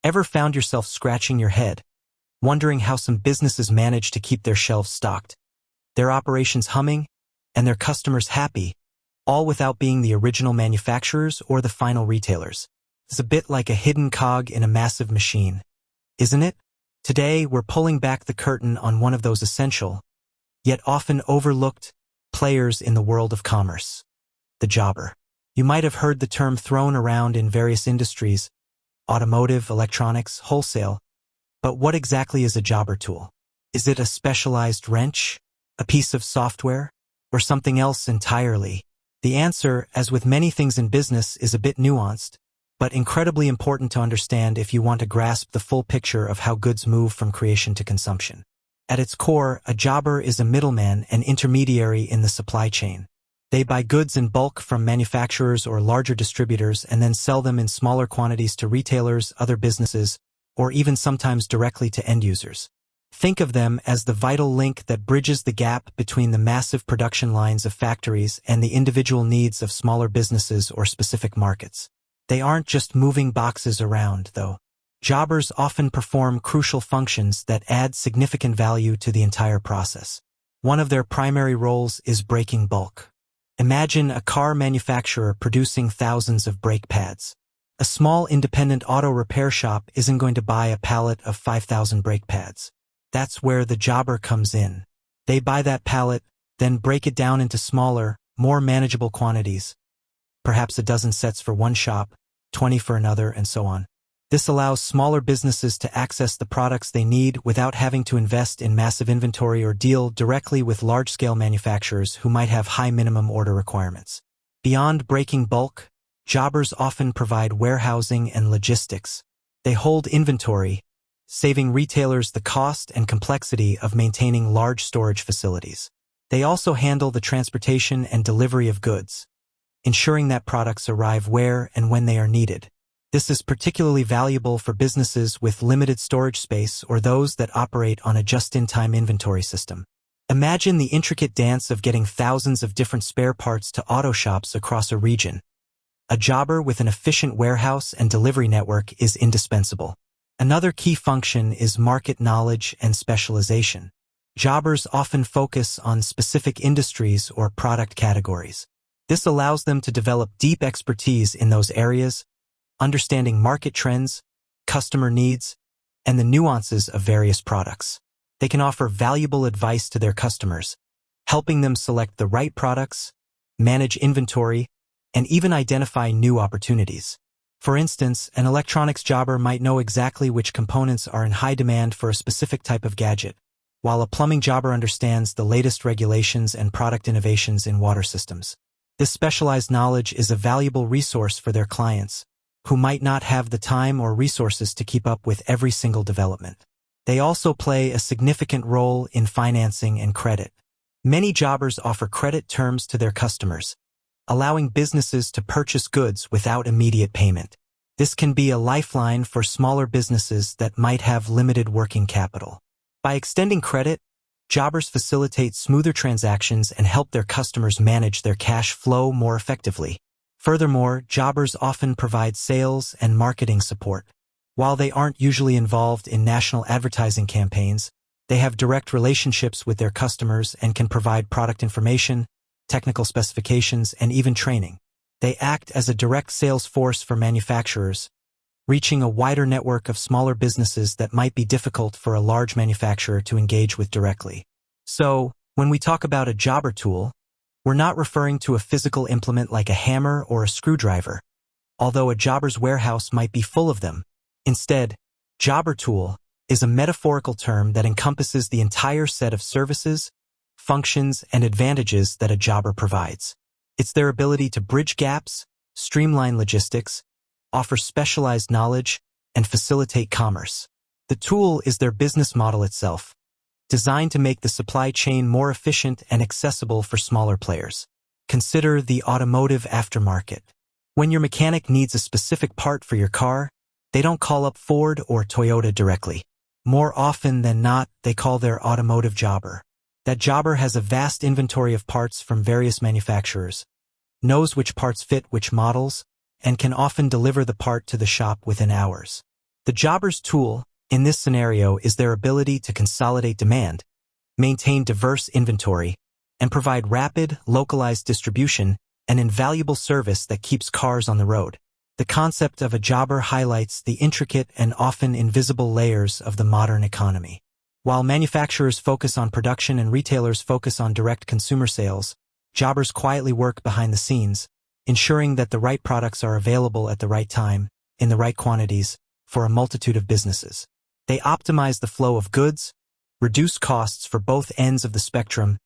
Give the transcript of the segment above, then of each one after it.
Ever found yourself scratching your head, wondering how some businesses manage to keep their shelves stocked, their operations humming, and their customers happy, all without being the original manufacturers or the final retailers? It's a bit like a hidden cog in a massive machine, isn't it? Today, we're pulling back the curtain on one of those essential, yet often overlooked, players in the world of commerce: the jobber. You might have heard the term thrown around in various industries: automotive, electronics, wholesale. But what exactly is a jobber tool? Is it a specialized wrench, a piece of software, or something else entirely? The answer, as with many things in business, is a bit nuanced, but incredibly important to understand if you want to grasp the full picture of how goods move from creation to consumption. At its core, a jobber is a middleman and intermediary in the supply chain. They buy goods in bulk from manufacturers or larger distributors and then sell them in smaller quantities to retailers, other businesses, or even sometimes directly to end users. Think of them as the vital link that bridges the gap between the massive production lines of factories and the individual needs of smaller businesses or specific markets. They aren't just moving boxes around, though. Jobbers often perform crucial functions that add significant value to the entire process. One of their primary roles is breaking bulk. Imagine a car manufacturer producing thousands of brake pads. A small independent auto repair shop isn't going to buy a pallet of 5,000 brake pads. That's where the jobber comes in. They buy that pallet, then break it down into smaller, more manageable quantities. Perhaps a dozen sets for one shop, 20 for another, and so on. This allows smaller businesses to access the products they need without having to invest in massive inventory or deal directly with large-scale manufacturers who might have high minimum order requirements. Beyond breaking bulk, jobbers often provide warehousing and logistics. They hold inventory, saving retailers the cost and complexity of maintaining large storage facilities. They also handle the transportation and delivery of goods, ensuring that products arrive where and when they are needed. This is particularly valuable for businesses with limited storage space or those that operate on a just-in-time inventory system. Imagine the intricate dance of getting thousands of different spare parts to auto shops across a region. A jobber with an efficient warehouse and delivery network is indispensable. Another key function is market knowledge and specialization. Jobbers often focus on specific industries or product categories. This allows them to develop deep expertise in those areas, understanding market trends, customer needs, and the nuances of various products. They can offer valuable advice to their customers, helping them select the right products, manage inventory, and even identify new opportunities. For instance, an electronics jobber might know exactly which components are in high demand for a specific type of gadget, while a plumbing jobber understands the latest regulations and product innovations in water systems. This specialized knowledge is a valuable resource for their clients, who might not have the time or resources to keep up with every single development. They also play a significant role in financing and credit. Many jobbers offer credit terms to their customers, allowing businesses to purchase goods without immediate payment. This can be a lifeline for smaller businesses that might have limited working capital. By extending credit, jobbers facilitate smoother transactions and help their customers manage their cash flow more effectively. Furthermore, jobbers often provide sales and marketing support. While they aren't usually involved in national advertising campaigns, they have direct relationships with their customers and can provide product information, technical specifications, and even training. They act as a direct sales force for manufacturers, reaching a wider network of smaller businesses that might be difficult for a large manufacturer to engage with directly. So, when we talk about a jobber tool, we're not referring to a physical implement like a hammer or a screwdriver, although a jobber's warehouse might be full of them. Instead, jobber tool is a metaphorical term that encompasses the entire set of services, functions, and advantages that a jobber provides. It's their ability to bridge gaps, streamline logistics, offer specialized knowledge, and facilitate commerce. The tool is their business model itself, designed to make the supply chain more efficient and accessible for smaller players. Consider the automotive aftermarket. When your mechanic needs a specific part for your car, they don't call up Ford or Toyota directly. More often than not, they call their automotive jobber. That jobber has a vast inventory of parts from various manufacturers, knows which parts fit which models, and can often deliver the part to the shop within hours. The jobber's tool, in this scenario, is their ability to consolidate demand, maintain diverse inventory, and provide rapid, localized distribution, an invaluable service that keeps cars on the road. The concept of a jobber highlights the intricate and often invisible layers of the modern economy. While manufacturers focus on production and retailers focus on direct consumer sales, jobbers quietly work behind the scenes, ensuring that the right products are available at the right time, in the right quantities, for a multitude of businesses. They optimize the flow of goods, reduce costs for both ends of the spectrum,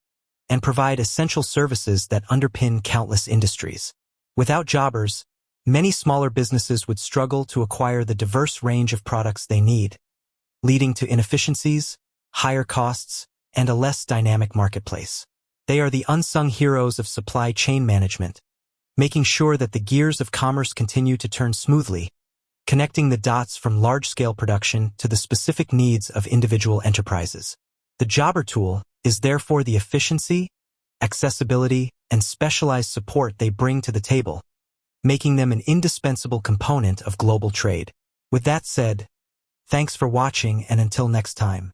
and provide essential services that underpin countless industries. Without jobbers, many smaller businesses would struggle to acquire the diverse range of products they need, leading to inefficiencies, higher costs, and a less dynamic marketplace. They are the unsung heroes of supply chain management, making sure that the gears of commerce continue to turn smoothly, connecting the dots from large-scale production to the specific needs of individual enterprises. The jobber tool is therefore the efficiency, accessibility, and specialized support they bring to the table, making them an indispensable component of global trade. With that said, thanks for watching, and until next time.